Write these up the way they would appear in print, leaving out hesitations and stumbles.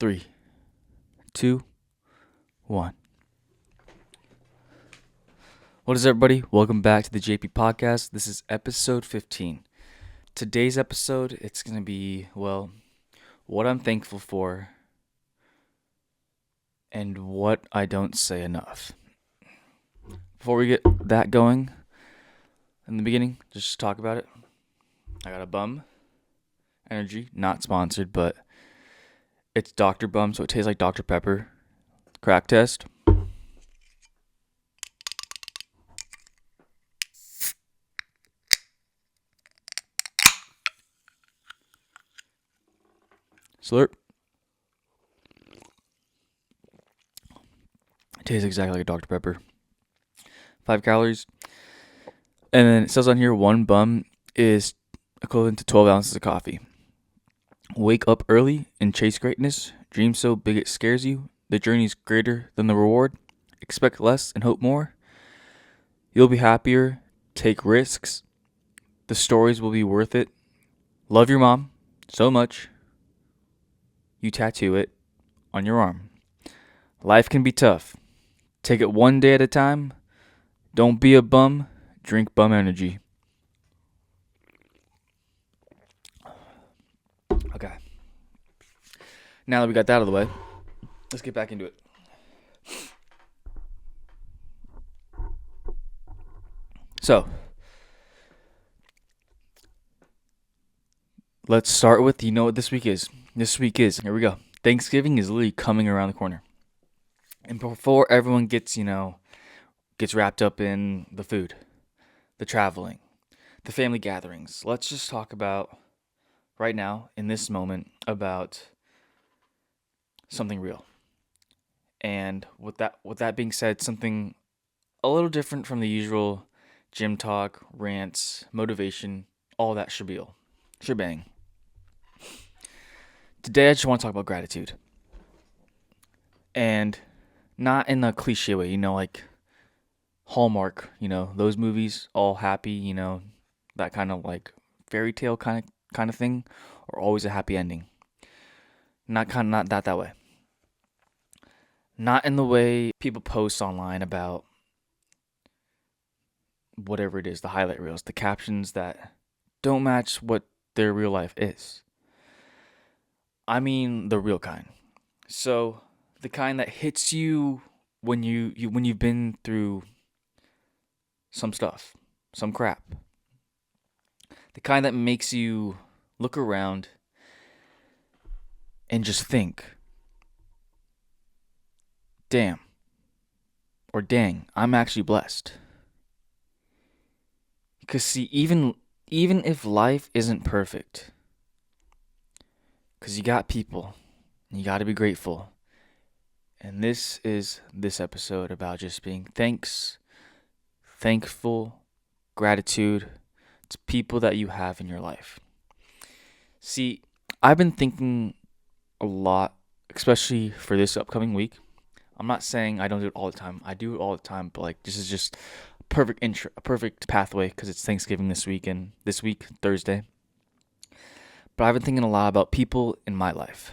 Three, two, one. What is up, everybody? Welcome back to the JP Podcast. This is episode 15. Today's episode, it's going to be, what I'm thankful for and what I don't say enough. Before we get that going, in the beginning, just talk about it. I got a Bum Energy, not sponsored, but it's Dr. Bum, so it tastes like Dr. Pepper. Crack test. Slurp. It tastes exactly like a Dr. Pepper. 5 calories. And then it says on here, one bum is equivalent to 12 ounces of coffee. Wake up early and chase greatness. Dream so big it scares you. The journey's greater than the reward. Expect less and hope more. You'll be happier. Take risks. The stories will be worth it. Love your mom so much. You tattoo it on your arm. Life can be tough. Take it one day at a time. Don't be a bum. Drink Bum Energy. Okay. Now that we got that out of the way, let's get back into it. So, let's start with, you know what this week is. Here we go. Thanksgiving is literally coming around the corner. And before everyone gets wrapped up in the food, the traveling, the family gatherings, let's just talk about, right now, in this moment, about something real. And with that being said, something a little different from the usual gym talk, rants, motivation, all that shebang. Today I just want to talk about gratitude. And not in a cliche way, like Hallmark, those movies, all happy, that kind of like fairy tale kind of thing, or always a happy ending. Not that way. Not in the way people post online about whatever it is, the highlight reels, the captions that don't match what their real life is. I mean the real kind. So the kind that hits you when you've been through some stuff, some crap. The kind that makes you look around and just think, damn, or dang, I'm actually blessed. Because see, even if life isn't perfect, because you got people, and you got to be grateful. And this is this episode about just being thankful, gratitude to people that you have in your life. See, I've been thinking a lot, especially for this upcoming week. I'm not saying I don't do it all the time. I do it all the time, but this is just a perfect pathway because it's Thanksgiving this week, Thursday. But I've been thinking a lot about people in my life.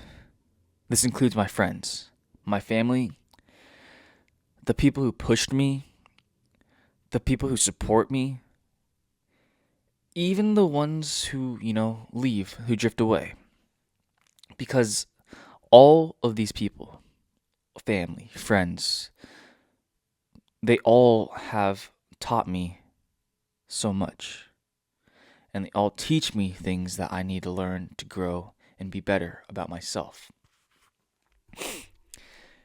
This includes my friends, my family, the people who pushed me, the people who support me, even the ones who, leave, who drift away. Because all of these people, family, friends, they all have taught me so much. And they all teach me things that I need to learn to grow and be better about myself.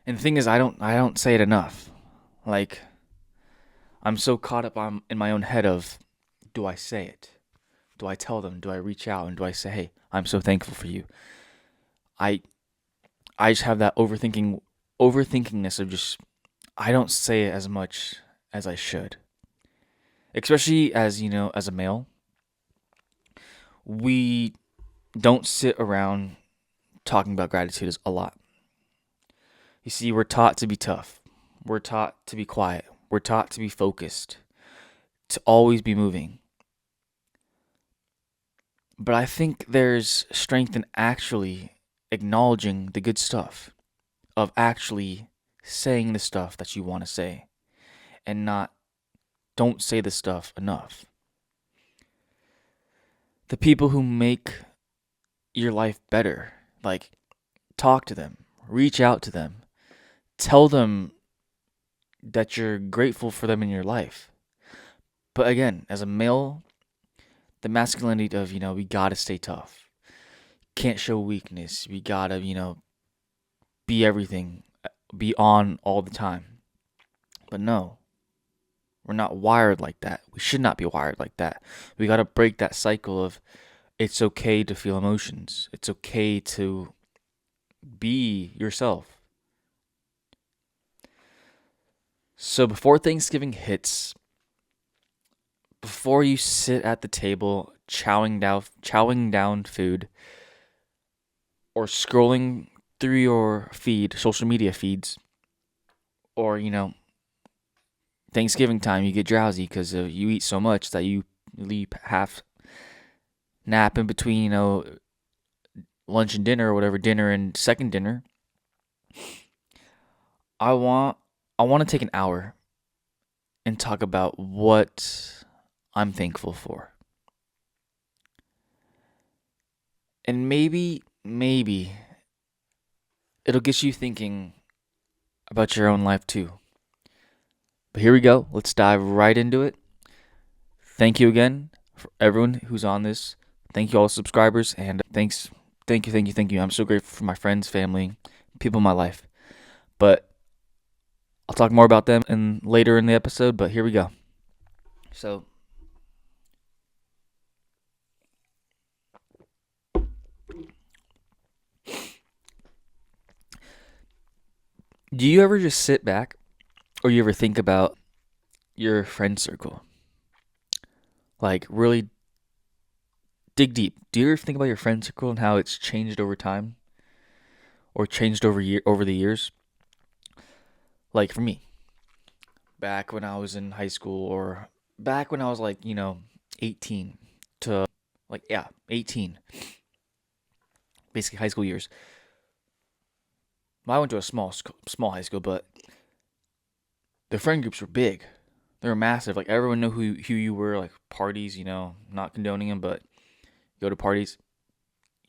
And the thing is, I don't say it enough. I'm so caught up in my own head of, do I say it? Do I tell them? Do I reach out and do I say, hey, I'm so thankful for you? I just have that overthinkingness of just, I don't say it as much as I should. Especially as a male, we don't sit around talking about gratitude a lot. You see, we're taught to be tough. We're taught to be quiet. We're taught to be focused, to always be moving. But I think there's strength in actually acknowledging the good stuff, of actually saying the stuff that you want to say, and not don't say the stuff enough. The people who make your life better, like, talk to them, reach out to them, tell them that you're grateful for them in your life. But again, as a male, the masculinity of, we gotta stay tough. Can't show weakness. We gotta, be everything, be on all the time. But no, we're not wired like that. We should not be wired like that. We gotta break that cycle of it's okay to feel emotions. It's okay to be yourself. So before Thanksgiving hits, before you sit at the table chowing down food, or scrolling through your social media feeds, or Thanksgiving time, you get drowsy because you eat so much that you leave half nap in between, lunch and dinner, or whatever, dinner and second dinner. I want to take an hour and talk about what I'm thankful for. And maybe it'll get you thinking about your own life too. But here we go. Let's dive right into it. Thank you again for everyone who's on this. Thank you all subscribers, and thank you. I'm so grateful for my friends, family, people in my life. But I'll talk more about them later in the episode, but here we go. So, do you ever just sit back, or you ever think about your friend circle? Like, really dig deep. Do you ever think about your friend circle and how it's changed over time, or changed over the years? Like, for me, back when I was in high school, or back when I was 18 to 18, basically high school years. I went to a small high school, but the friend groups were big. They were massive. Like, everyone knew who you were. Like, parties, not condoning them, but go to parties.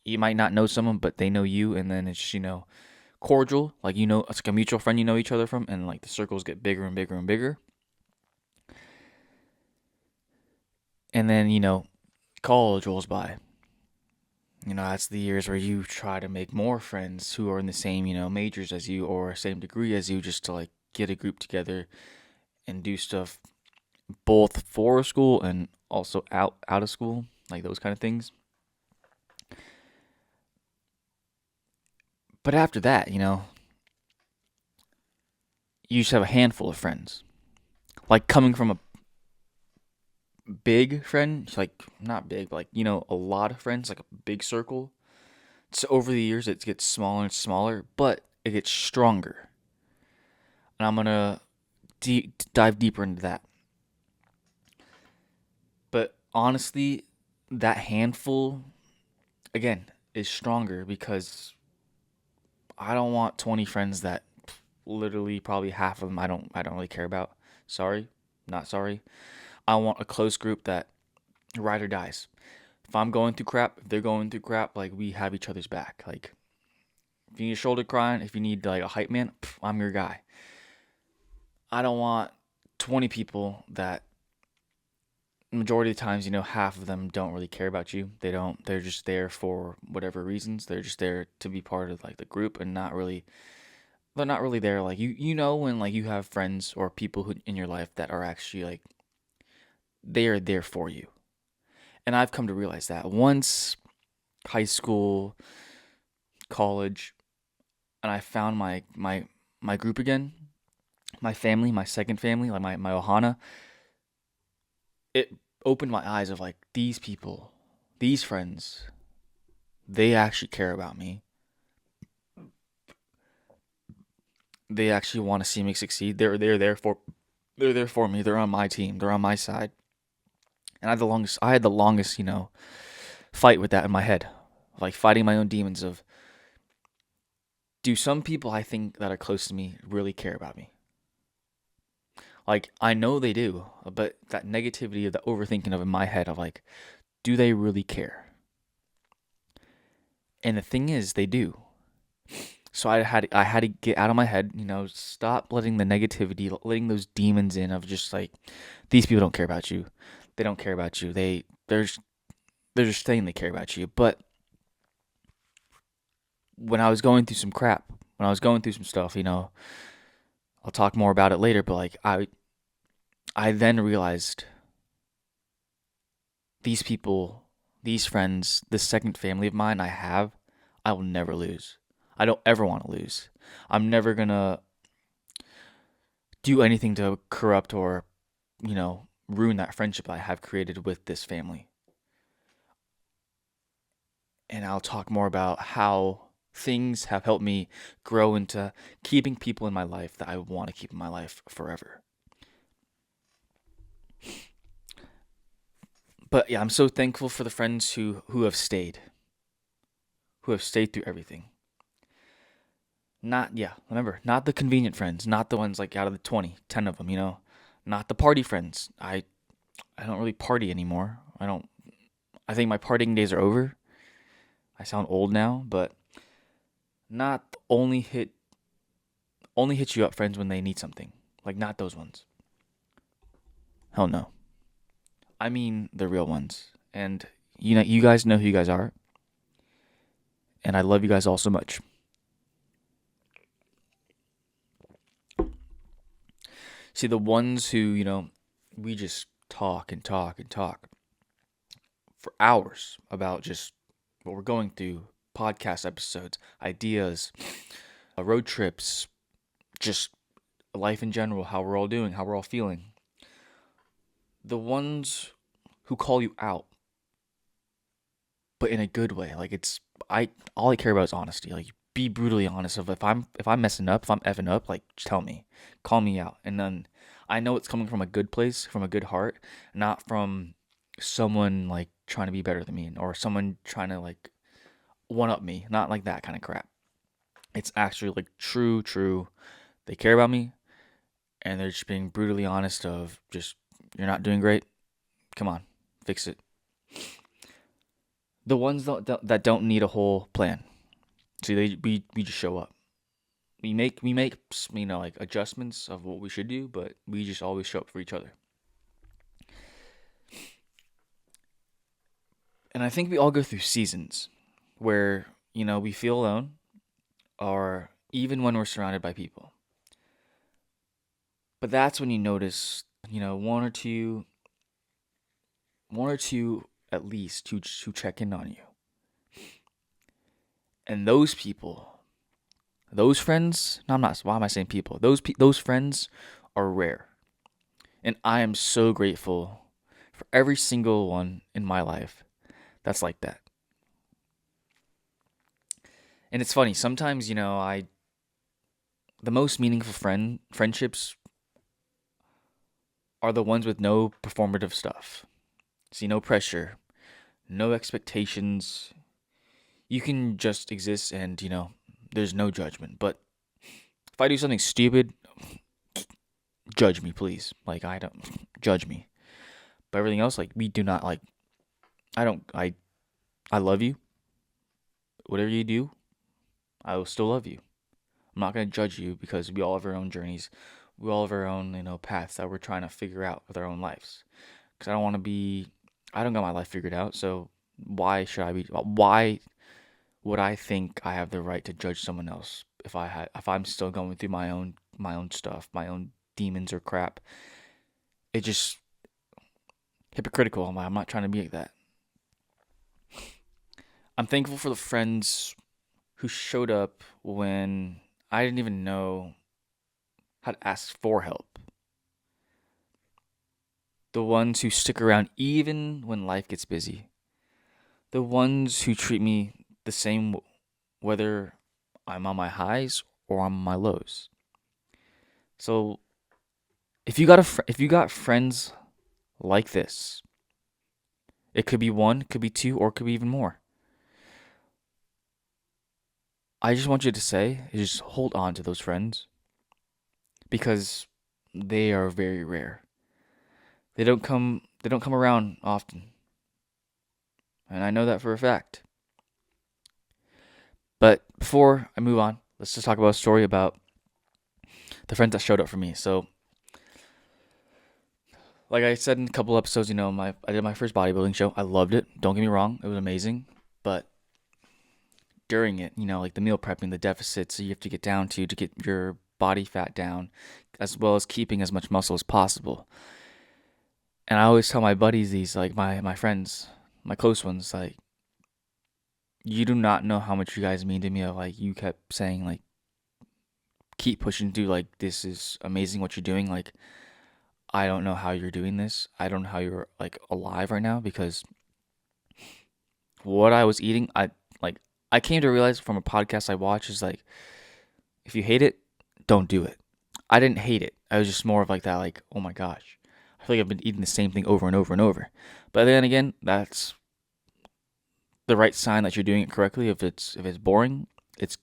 You might not know someone, but they know you, and then it's just, cordial. Like, it's like a mutual friend you know each other from, and like the circles get bigger and bigger and bigger. And then, college rolls by. That's the years where you try to make more friends who are in the same, majors as you, or same degree as you, just to like get a group together and do stuff both for school and also out of school, like those kind of things. But after that, you just have a handful of friends. Like, coming from a big friend, like, not big, but like, a lot of friends, like a big circle. So over the years, it gets smaller and smaller, but it gets stronger. And I'm gonna dive deeper into that. But honestly, that handful, again, is stronger because I don't want 20 friends that literally probably half of them I don't really care about. Sorry, not sorry. I want a close group that ride or dies. If I'm going through crap, if they're going through crap, like, we have each other's back. Like, if you need a shoulder crying, if you need like a hype man, I'm your guy. I don't want 20 people that majority of the times, half of them don't really care about you. They're just there for whatever reasons. They're just there to be part of like the group, and they're not really there. Like, when like you have friends or people in your life that are actually like, they are there for you. And I've come to realize that once high school, college, and I found my group again, my family, my second family, like my ohana, it opened my eyes of like, these people, these friends, they actually care about me. They actually want to see me succeed. They're there for me. They're on my team. They're on my side. And I had the longest, fight with that in my head. Like, fighting my own demons of, do some people I think that are close to me really care about me? Like, I know they do, but that negativity of the overthinking of in my head of like, do they really care? And the thing is, they do. So I had to get out of my head, stop letting the negativity, letting those demons in of just like these people don't care about you. They don't care about you. They're just saying they care about you. But when I was going through some crap, when I was going through some stuff, I'll talk more about it later, but like I then realized these people, these friends, this second family of mine I will never lose. I don't ever want to lose. I'm never gonna do anything to corrupt or, ruin that friendship I have created with this family. And I'll talk more about how things have helped me grow into keeping people in my life that I want to keep in my life forever. But yeah, I'm so thankful for the friends who have stayed through everything. Not yeah, remember, not the convenient friends, not the ones like out of the 20, 10 of them, not the party friends. I don't really party anymore. I think my partying days are over. I sound old now, but not only hit you up friends when they need something. Like not those ones. Hell no. I mean the real ones. And you guys know who you guys are. And I love you guys all so much. See, the ones who, we just talk and talk and talk for hours about just what we're going through, podcast episodes, ideas, road trips, just life in general, how we're all doing, how we're all feeling. The ones who call you out, but in a good way. Like all I care about is honesty. Like be brutally honest of if I'm messing up, if I'm effing up, like just tell me. Call me out. And then I know it's coming from a good place, from a good heart, not from someone like trying to be better than me or someone trying to like one up me. Not like that kind of crap. It's actually like true. They care about me and they're just being brutally honest of just you're not doing great. Come on, fix it. The ones that don't need a whole plan. See, we just show up. We make like adjustments of what we should do, but we just always show up for each other. And I think we all go through seasons where we feel alone, or even when we're surrounded by people. But that's when you notice, one or two at least who check in on you. And those people, those friends, no, I'm not, why am I saying people? Those friends are rare. And I am so grateful for every single one in my life that's like that. And it's funny, sometimes, the most meaningful friendships are the ones with no performative stuff. See, no pressure, no expectations. You can just exist and, there's no judgment. But if I do something stupid, judge me, please. Like, I don't judge me. But everything else, like, we do not, like, I love you. Whatever you do, I will still love you. I'm not going to judge you because we all have our own journeys. We all have our own, paths that we're trying to figure out with our own lives. Because I don't got my life figured out. So why would I think I have the right to judge someone else if I'm still going through my own stuff, my own demons or crap? It just hypocritical. I'm not trying to be like that. I'm thankful for the friends who showed up when I didn't even know how to ask for help. The ones who stick around even when life gets busy. The ones who treat me the same whether I'm on my highs or on my lows. So if you got friends like this, it could be one, could be two, or it could be even more. I just want you to say is just hold on to those friends because they are very rare. They don't come around often. And I know that for a fact. But before I move on, let's just talk about a story about the friends that showed up for me. So, like I said in a couple episodes, I did my first bodybuilding show. I loved it. Don't get me wrong, it was amazing. But during it, like the meal prepping, the deficits you have to get down to get your body fat down, as well as keeping as much muscle as possible. And I always tell my buddies these, like my friends, my close ones, like, you do not know how much you guys mean to me. Like, you kept saying, like, keep pushing through, like, this is amazing what you're doing. Like, I don't know how you're doing this. I don't know how you're, like, alive right now, because what I was eating, I came to realize from a podcast I watched is like, if you hate it, don't do it. I didn't hate it. I was just more of like that, like, oh my gosh, I feel like I've been eating the same thing over and over and over. But then again, that's the right sign that you're doing it correctly. If it's boring, it's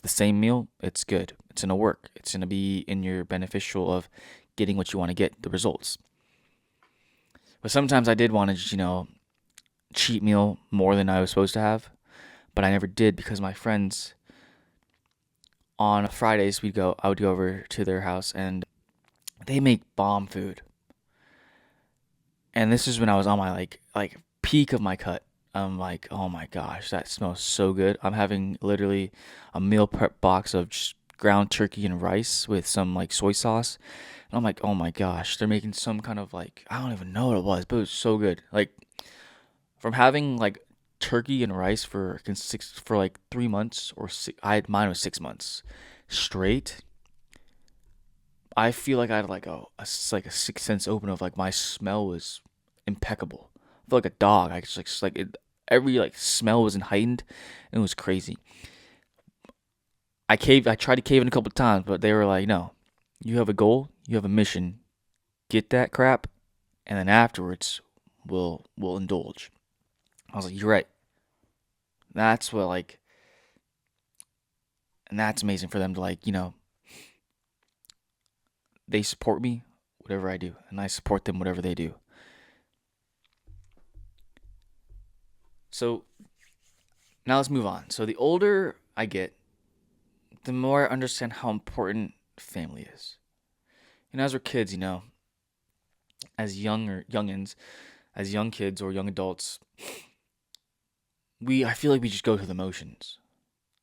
the same meal. It's good. It's gonna work. It's gonna be in your beneficial of getting what you want to get, the results. But sometimes I did want to just, cheat meal more than I was supposed to have, but I never did because my friends on Fridays I would go over to their house and they make bomb food. And this is when I was on my like peak of my cut. I'm like, oh my gosh, that smells so good. I'm having literally a meal prep box of just ground turkey and rice with some like soy sauce. And I'm like, oh my gosh, they're making some kind of like, I don't even know what it was, but it was so good. Like, from having like turkey and rice for like 3 months or mine was 6 months straight. I feel like I had like like a sixth sense open of like my smell was impeccable. I feel like a dog. I just like it, every like smell was heightened, and it was crazy. I tried to cave in a couple times, but they were like, no, you have a goal, you have a mission, get that crap, and then afterwards we'll indulge. I was like, you're right. That's what like, and that's amazing for them to like, they support me whatever I do, and I support them whatever they do. So now let's move on. So the older I get, the more I understand how important family is. As we're kids, as youngins, as young kids or young adults, I feel like we just go through the motions.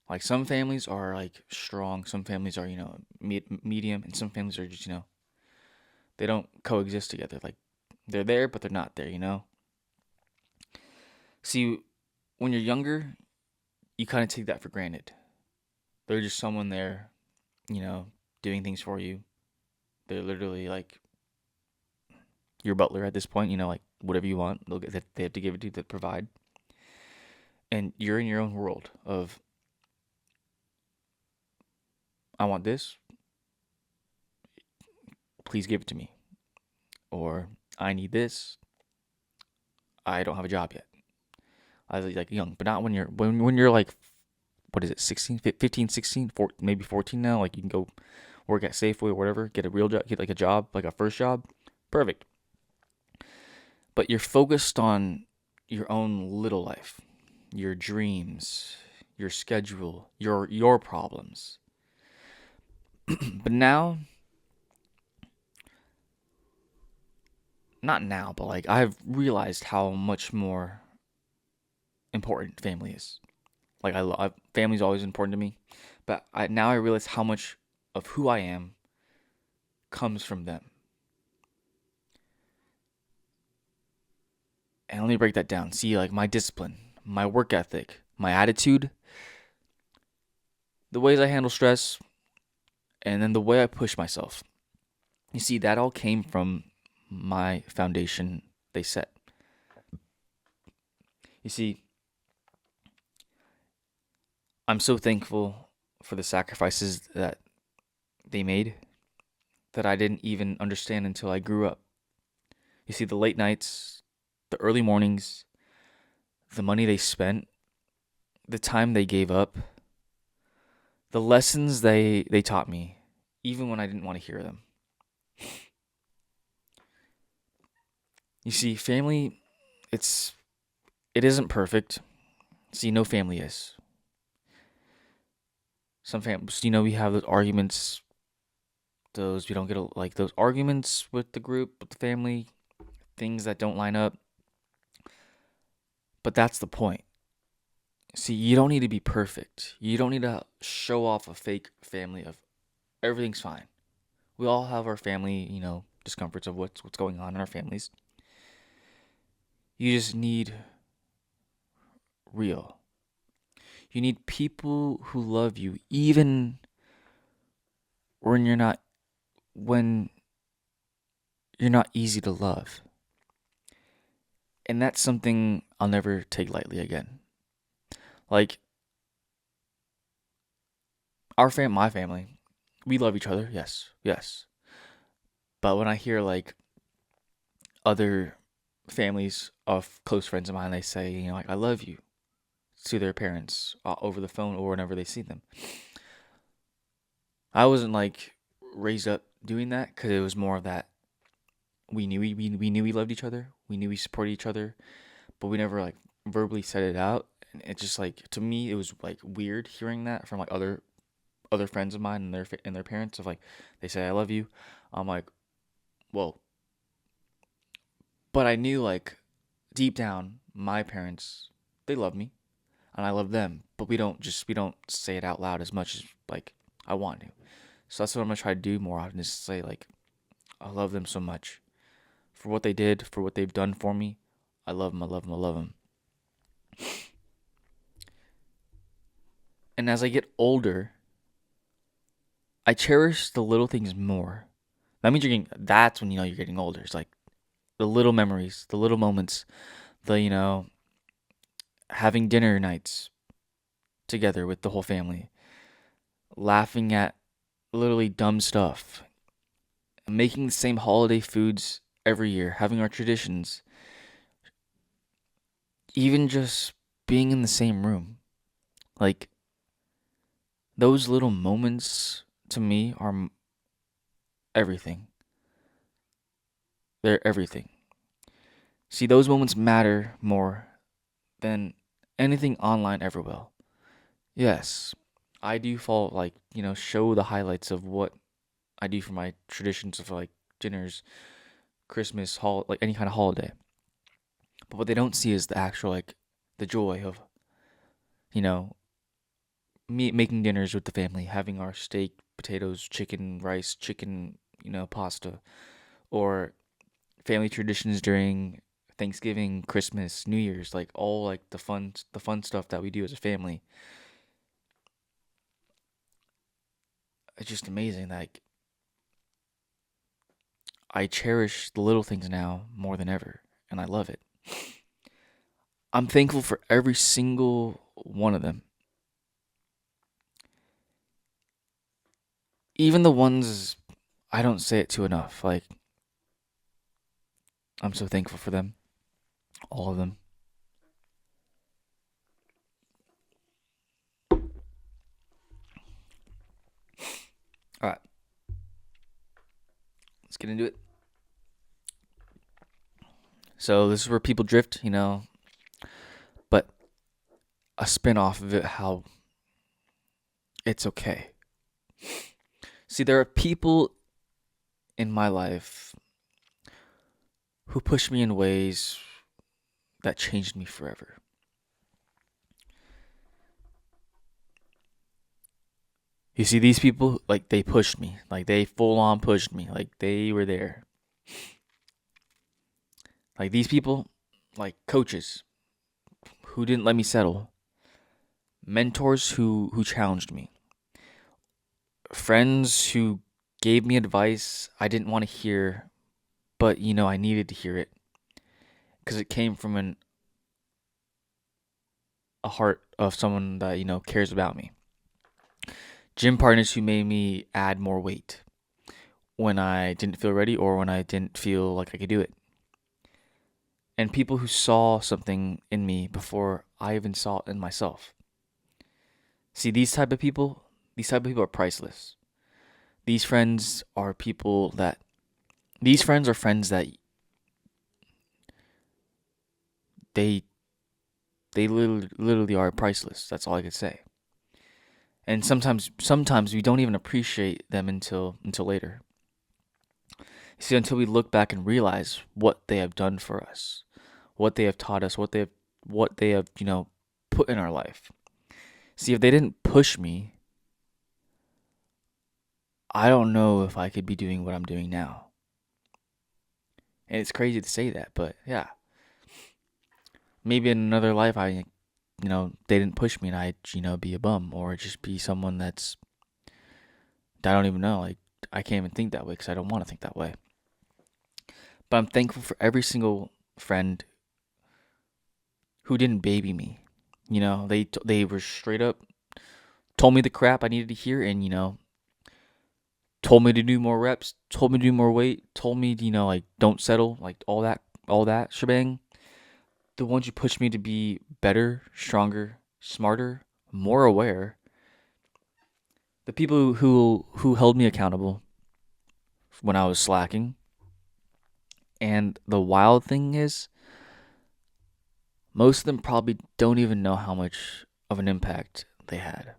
Like, some families are like strong, some families are medium, and some families are just they don't coexist together. Like, they're there but they're not there. See, when you're younger, you kind of take that for granted. They're just someone there, you know, doing things for you. They're literally like your butler at this point. Like, whatever you want, they have to give it to you. They provide, and you're in your own world of, I want this, please give it to me, or I need this, I don't have a job yet. I was like young, but not when you're like, what is it, 16, 15, 16, maybe 14 now. Like, you can go work at Safeway or whatever, get a real job, get like a job, like a first job. Perfect. But you're focused on your own little life, your dreams, your schedule, your problems. But now, not now, but like, I've realized how much more important family is. Like, family's always important to me, but now I realize how much of who I am comes from them. And let me break that down. See, like, my discipline, my work ethic, my attitude, the ways I handle stress, and then the way I push myself. You see, that all came from my foundation they set. You see, I'm so thankful for the sacrifices that they made that I didn't even understand until I grew up. You see, the late nights, the early mornings, the money they spent, the time they gave up, The lessons they taught me, even when I didn't want to hear them. You see, family, it isn't perfect. See, no family is. Some families, we have those arguments. Those we don't get like those arguments with the group, with the family, things that don't line up. But that's the point. See, you don't need to be perfect. You don't need to show off a fake family of everything's fine. We all have our family, discomforts of what's going on in our families. You just need real. You need people who love you even when you're not easy to love. And that's something I'll never take lightly again. Like my family, we love each other, yes. But when I hear like other families of close friends of mine, they say, like, I love you to their parents over the phone or whenever they see them. I wasn't like raised up doing that because it was more of that we knew we loved each other, we knew we supported each other, but we never like verbally said it out. And it just like, to me, it was like weird hearing that from like other friends of mine and their parents of like, they say I love you. I'm like, whoa. But I knew like deep down my parents, they love me and I love them, but we don't say it out loud as much as like I want to. So that's what I'm gonna try to do more often, is say like, I love them so much for what they did, for what they've done for me. I love them. I love them. I love them. And as I get older, I cherish the little things more. That means that's when you're getting older. It's like the little memories, the little moments, the, having dinner nights together with the whole family, laughing at literally dumb stuff, making the same holiday foods every year, having our traditions, even just being in the same room. Like, those little moments to me are everything. They're everything. See, those moments matter more than anything online ever will. Yes, I do fall like, show the highlights of what I do for my traditions of like dinners, Christmas, like any kind of holiday. But what they don't see is the actual like the joy of, me making dinners with the family, having our steak, potatoes, chicken, rice, chicken, pasta, or family traditions during Thanksgiving, Christmas, New Year's, like all like the fun stuff that we do as a family. It's just amazing. Like, I cherish the little things now more than ever, and I love it. I'm thankful for every single one of them. Even the ones I don't say it to enough. Like, I'm so thankful for them. All of them. Alright, let's get into it. So, this is where people drift, but a spin off of it, how it's okay. See, there are people in my life who pushed me in ways that changed me forever. You see, these people, like, they pushed me. Like, they full on pushed me. Like, they were there. Like, these people, like, coaches who didn't let me settle. Mentors who challenged me. Friends who gave me advice I didn't want to hear, but, I needed to hear it. Because it came from a heart of someone that, cares about me. Gym partners who made me add more weight when I didn't feel ready or when I didn't feel like I could do it. And people who saw something in me before I even saw it in myself. See, these type of people, these type of people are priceless. These friends are people that these friends are friends that they they literally are priceless. That's all I could say. And sometimes we don't even appreciate them until later. See, until we look back and realize what they have done for us, what they have taught us, what they have put in our life. See, if they didn't push me, I don't know if I could be doing what I'm doing now. And it's crazy to say that, but yeah. Maybe in another life they didn't push me and I'd, be a bum or just be someone I don't even know. Like, I can't even think that way because I don't want to think that way. But I'm thankful for every single friend who didn't baby me. They were straight up, told me the crap I needed to hear, and, told me to do more reps, told me to do more weight, told me, like, don't settle, like, all that shebang. The ones who pushed me to be better, stronger, smarter, more aware. The people who held me accountable when I was slacking. And the wild thing is, most of them probably don't even know how much of an impact they had.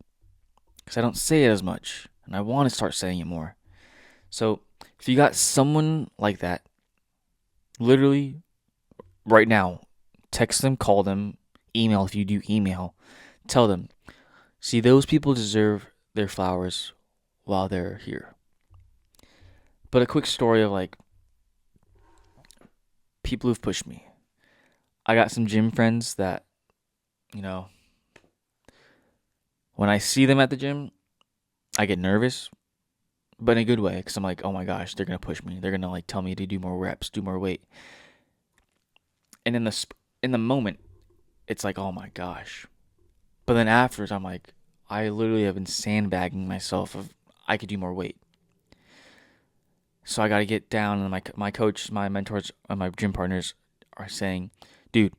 Because I don't say it as much, and I want to start saying it more. So, if you got someone like that, literally right now, text them, call them, email if you do email, tell them, see, those people deserve their flowers while they're here. But a quick story of like people who've pushed me. I got some gym friends that, when I see them at the gym, I get nervous, but in a good way, because I'm like, oh my gosh, they're gonna push me. They're gonna like tell me to do more reps, do more weight. And in the moment, it's like, oh my gosh. But then afterwards, I'm like, I literally have been sandbagging myself of I could do more weight. So I got to get down, and my coach, my mentors, and my gym partners are saying, dude,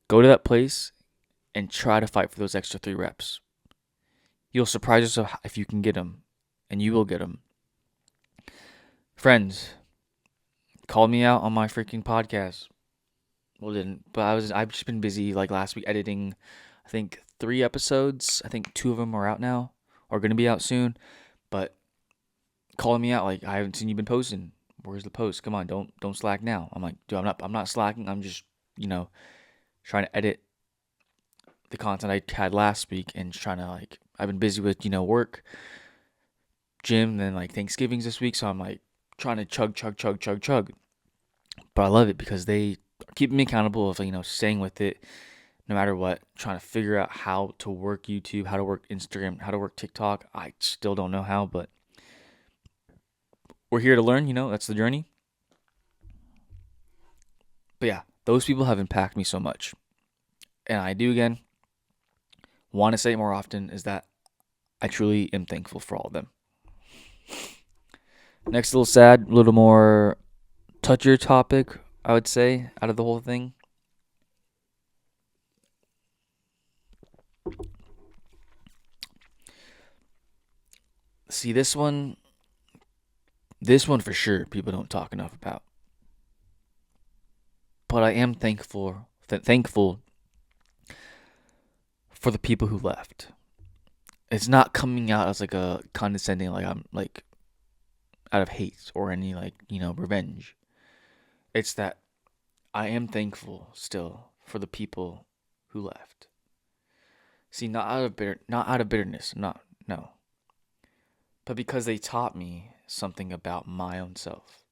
go to that place and try to fight for those extra 3 reps. You'll surprise yourself if you can get them, and you will get them. Friends, called me out on my freaking podcast. Well, didn't, but I've just been busy like last week editing, I think 3 episodes. I think 2 of them are out now or going to be out soon, but calling me out like, I haven't seen you been posting. Where's the post? Come on, don't slack now. I'm like, dude, I'm not slacking. I'm just, trying to edit the content I had last week and trying to like, I've been busy with, work, gym, then like Thanksgiving's this week, so I'm like trying to chug. But I love it because they keep me accountable of, staying with it no matter what, trying to figure out how to work YouTube, how to work Instagram, how to work TikTok. I still don't know how, but we're here to learn, that's the journey. But yeah, those people have impacted me so much. And I do again want to say it more often is that I truly am thankful for all of them. Next, a little sad, a little more touchier topic, I would say, out of the whole thing. See, this one for sure people don't talk enough about. But I am thankful for the people who left. It's not coming out as like a condescending, like I'm like out of hate or any like, revenge. It's that I am thankful still for the people who left. See, not out of bitterness, no. But because they taught me something about my own self.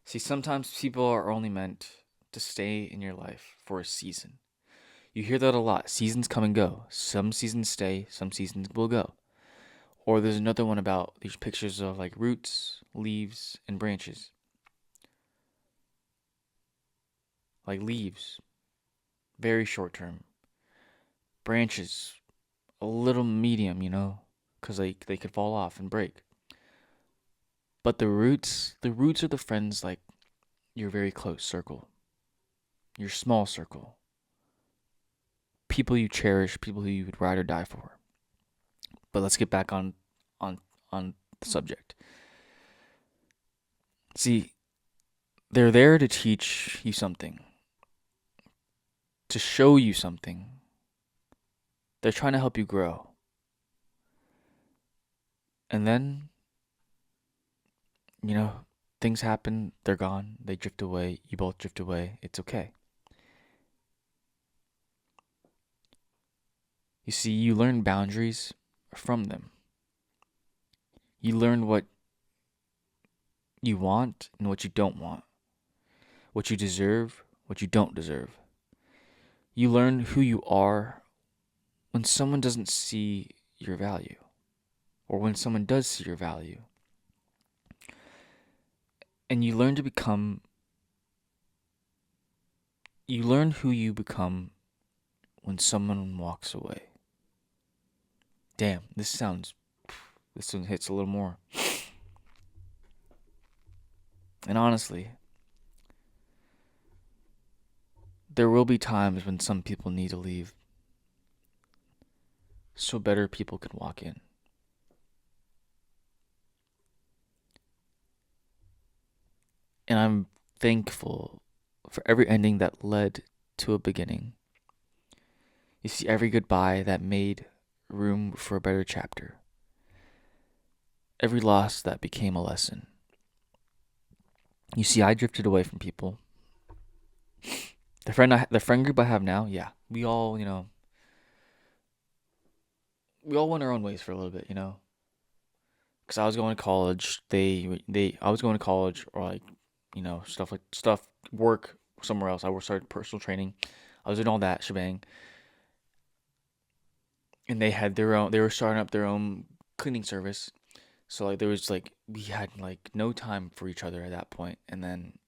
See, sometimes people are only meant to stay in your life for a season. You hear that a lot. Seasons come and go. Some seasons stay, some seasons will go. Or there's another one about these pictures of like roots, leaves, and branches. Like leaves, very short term. Branches, a little medium, because they could fall off and break. But the roots are the friends like your very close circle, your small circle. People you cherish, people who you would ride or die for. But let's get back on on the subject. See, they're there to teach you something, to show you something. They're trying to help you grow. And then, you know, things happen, they're gone, they drift away, you both drift away. It's okay. You see, you learn boundaries from them. You learn what you want and what you don't want, what you deserve, what you don't deserve. You learn who you are when someone doesn't see your value, or when someone does see your value. And you learn who you become when someone walks away. Damn, this one hits a little more. And honestly, there will be times when some people need to leave so better people can walk in. And I'm thankful for every ending that led to a beginning. You see, every goodbye that made room for a better chapter. Every loss that became a lesson. You see, I drifted away from people. The friend group I have now, yeah, we all went our own ways for a little bit, Because I was going to college, I was going to college, or like, stuff, work somewhere else. I started personal training. I was doing all that shebang. And they were starting up their own cleaning service. So like we had like no time for each other at that point, and then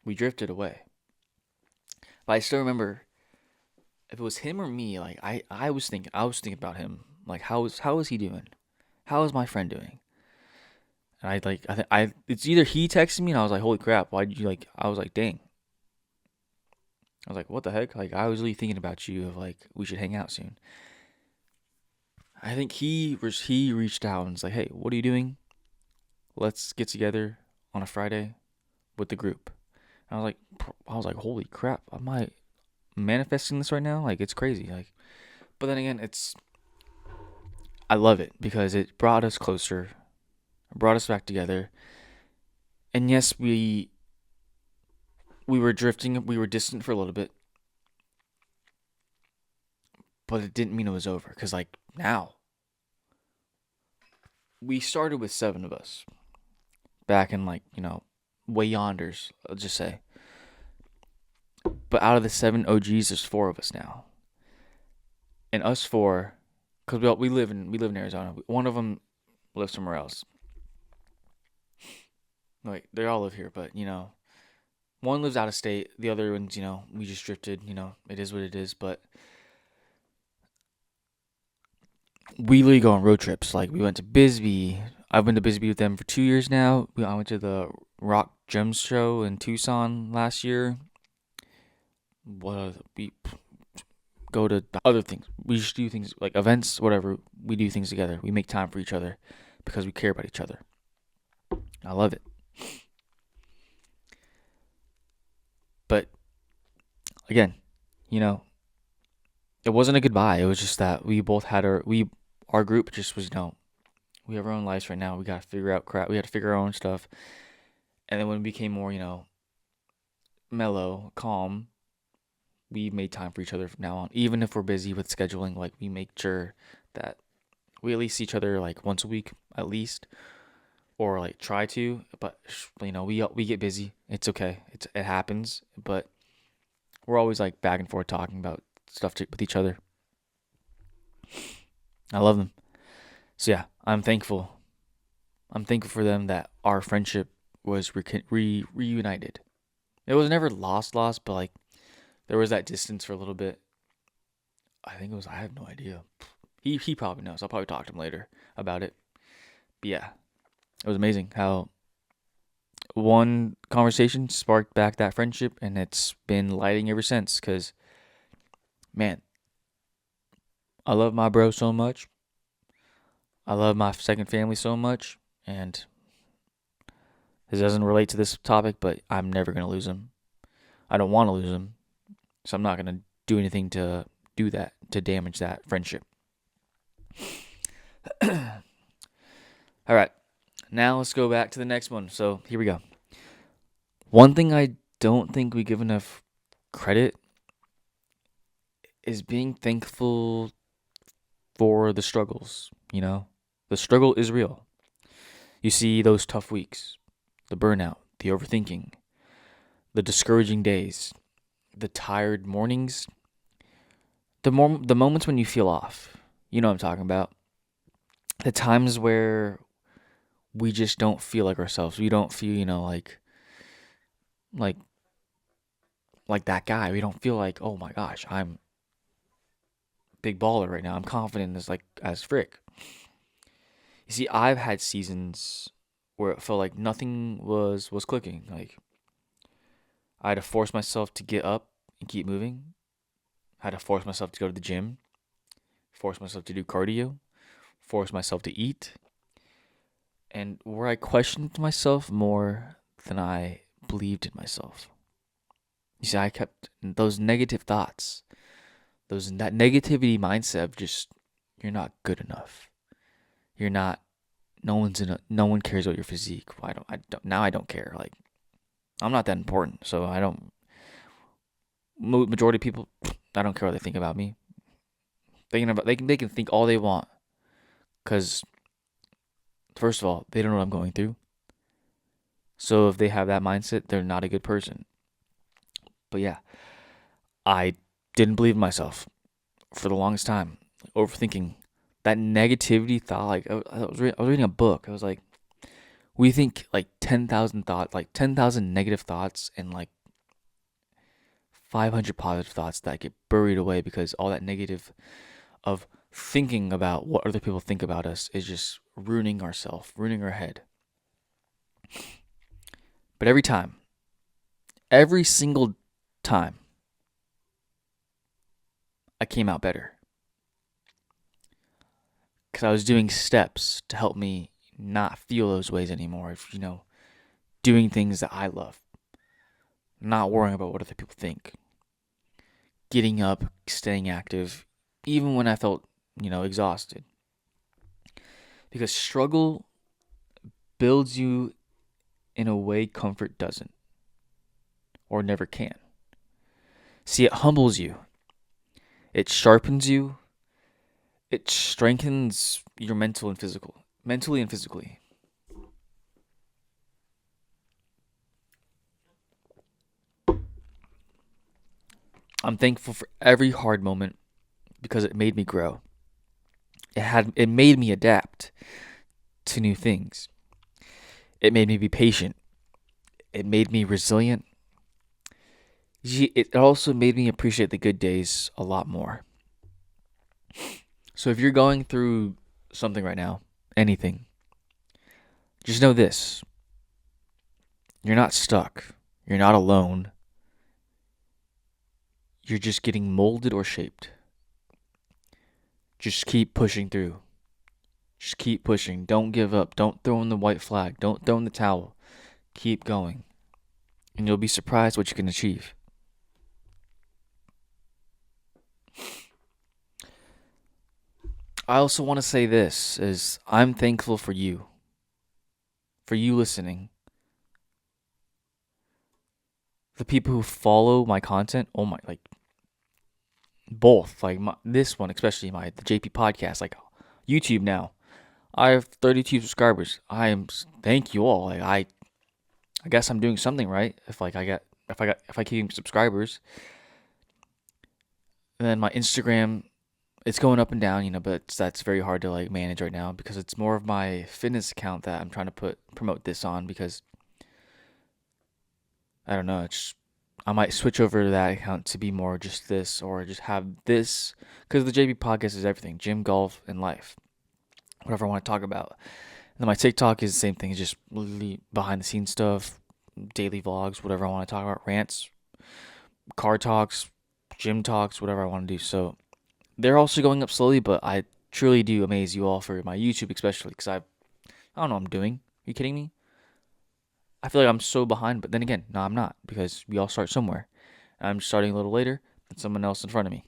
we drifted away. But I still remember, if it was him or me, like I was thinking about him. Like how is he doing? How is my friend doing? And it's either he texted me and I was like, holy crap, why did you I was like, dang. I was like, what the heck? Like I was really thinking about you, of like we should hang out soon. I think he reached out and was like, hey, what are you doing? Let's get together on a Friday with the group. And I was like, holy crap, am I manifesting this right now? Like it's crazy. Like, but then again, I love it because it brought us closer, brought us back together. And yes, we were drifting, we were distant for a little bit, but it didn't mean it was over. Because like now, we started with 7 of us back in way yonders, I'll just say. But out of the 7 OGs, there's 4 of us now, and us 4, because we live in Arizona. One of them lives somewhere else. Like they all live here, but one lives out of state. The other ones, we just drifted. It is what it is. But we literally go on road trips. Like we went to Bisbee. I've been to Bisbee with them for 2 years now. I went to the Rock Gems show in Tucson last year. We go to other things. We just do things like events, whatever. We do things together. We make time for each other because we care about each other. I love it. But again, it wasn't a goodbye. It was just that we both had our group just was, we have our own lives right now. We got to figure out crap. We had to figure our own stuff. And then when it became more, mellow, calm, we made time for each other from now on. Even if we're busy with scheduling, like we make sure that we at least see each other like once a week at least, or like try to. But we get busy. It's okay. It happens. But we're always like back and forth talking about stuff with each other. I love them. So yeah, I'm thankful. I'm thankful for them that our friendship was reunited. It was never lost, but like there was that distance for a little bit. I have no idea. He probably knows. I'll probably talk to him later about it. But yeah, it was amazing how one conversation sparked back that friendship, and it's been lighting ever since. Because, man, I love my bro so much. I love my second family so much, and this doesn't relate to this topic, but I'm never going to lose them. I don't want to lose them, so I'm not going to do anything to do that, to damage that friendship. All right, now let's go back to the next one. So here we go. One thing I don't think we give enough credit is being thankful for the struggles, you know? The struggle is real. You see those tough weeks, the burnout, the overthinking, the discouraging days, the tired mornings, the moments when you feel off. You know what I'm talking about. The times where we just don't feel like ourselves. We don't feel, like like that guy. We don't feel like, oh my gosh, I'm big baller right now. I'm confident as frick. You see, I've had seasons where it felt like nothing was clicking. Like I had to force myself to get up and keep moving. I had to force myself to go to the gym, force myself to do cardio, force myself to eat. And where I questioned myself more than I believed in myself. You see, I kept those negative thoughts, that negativity mindset of just you're not good enough. You're not. No one cares about your physique. I don't care. Like I'm not that important, so I don't. Majority of people, I don't care what they think about me. They can think all they want, because first of all, they don't know what I'm going through. So if they have that mindset, they're not a good person. But yeah, I didn't believe in myself for the longest time. Overthinking, that negativity thought. Like I was reading a book. I was like, we think like 10,000 thoughts, like 10,000 negative thoughts, and like 500 positive thoughts that get buried away because all that negative of thinking about what other people think about us is just ruining ourselves, ruining our head. But every single time, I came out better. Because I was doing steps to help me not feel those ways anymore. Doing things that I love. Not worrying about what other people think. Getting up, staying active, even when I felt, exhausted. Because struggle builds you in a way comfort doesn't. Or never can. See, it humbles you. It sharpens you. It strengthens your mentally and physically. I'm thankful for every hard moment because it made me grow. It made me adapt to new things. It made me be patient. It made me resilient. It also made me appreciate the good days a lot more. So if you're going through something right now, anything, just know this. You're not stuck. You're not alone. You're just getting molded or shaped. Just keep pushing through. Just keep pushing. Don't give up. Don't throw in the white flag. Don't throw in the towel. Keep going. And you'll be surprised what you can achieve. I also want to say this is I'm thankful for you. For you listening. The people who follow my content, both, this one, especially the JP podcast, like YouTube now. I have 32 subscribers. Thank you all. I guess I'm doing something right if I keep subscribers. And then my Instagram, it's going up and down, but that's very hard to manage right now because it's more of my fitness account that I'm trying to promote this on because I don't know, I might switch over to that account to be more just this or just have this because the JP podcast is everything, gym, golf, and life. Whatever I want to talk about. And then my TikTok is the same thing. It's just literally behind the scenes stuff, daily vlogs, whatever I want to talk about, rants, car talks, gym talks, whatever I want to do. So they're also going up slowly, but I truly do amaze you all for my YouTube, especially because I don't know what I'm doing. Are you kidding me? I feel like I'm so behind, but then again, no, I'm not, because we all start somewhere. I'm starting a little later than someone else in front of me.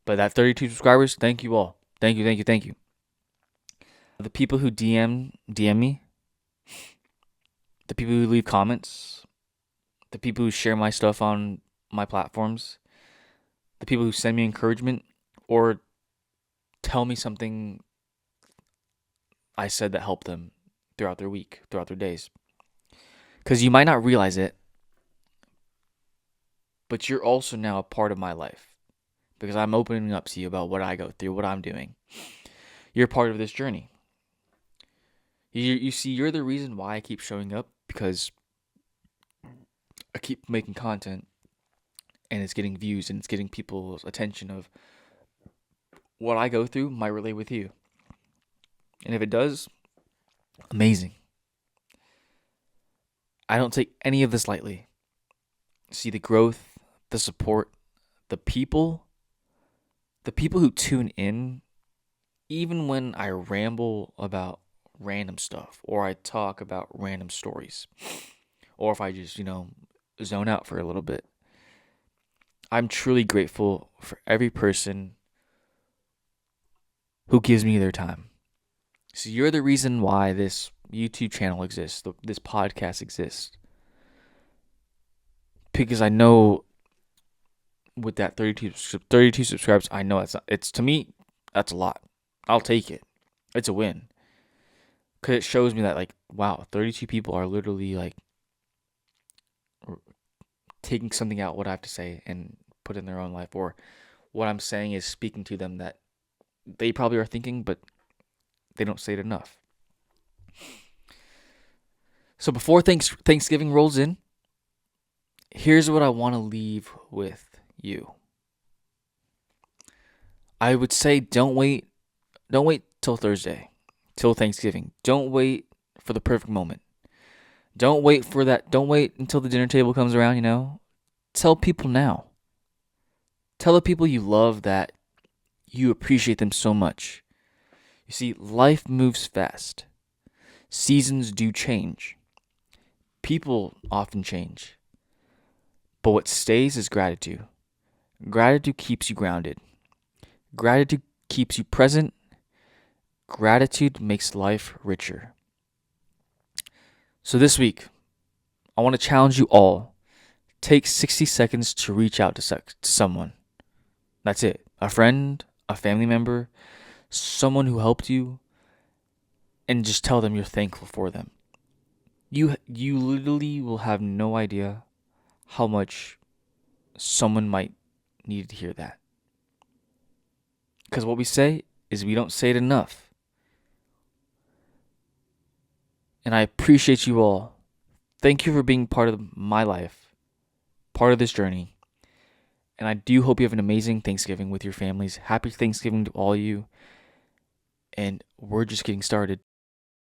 But that 32 subscribers, thank you all. Thank you, thank you, thank you. The people who DM me, the people who leave comments, the people who share my stuff on my platforms, the people who send me encouragement or tell me something I said that helped them throughout their week, throughout their days. Because you might not realize it, but you're also now a part of my life. Because I'm opening up to you about what I go through, what I'm doing. You're part of this journey. You see, you're the reason why I keep showing up, because I keep making content and it's getting views and it's getting people's attention of what I go through might relate with you. And if it does, amazing. I don't take any of this lightly. See the growth, the support, the people who tune in, even when I ramble about random stuff or I talk about random stories, or if I just, zone out for a little bit. I'm truly grateful for every person who gives me their time. So you're the reason why this YouTube channel exists, this podcast exists. Because I know with that 32 subscribers, I know it's to me, that's a lot. I'll take it. It's a win. Because it shows me that, like, wow, 32 people are literally, like, taking something out what I have to say and put in their own life, or what I'm saying is speaking to them that they probably are thinking, but they don't say it enough. So before Thanksgiving rolls in, here's what I want to leave with you. I would say don't wait till Thursday, till Thanksgiving. Don't wait for the perfect moment. Don't wait until the dinner table comes around, Tell people now. Tell the people you love that you appreciate them so much. You see, life moves fast. Seasons do change. People often change. But what stays is gratitude. Gratitude keeps you grounded. Gratitude keeps you present. Gratitude makes life richer. So this week, I want to challenge you all. Take 60 seconds to reach out to someone. That's it. A friend, a family member, someone who helped you, and just tell them you're thankful for them. You literally will have no idea how much someone might need to hear that. Because what we say is we don't say it enough. And I appreciate you all. Thank you for being part of my life, part of this journey. And I do hope you have an amazing Thanksgiving with your families. Happy Thanksgiving to all of you. And we're just getting started.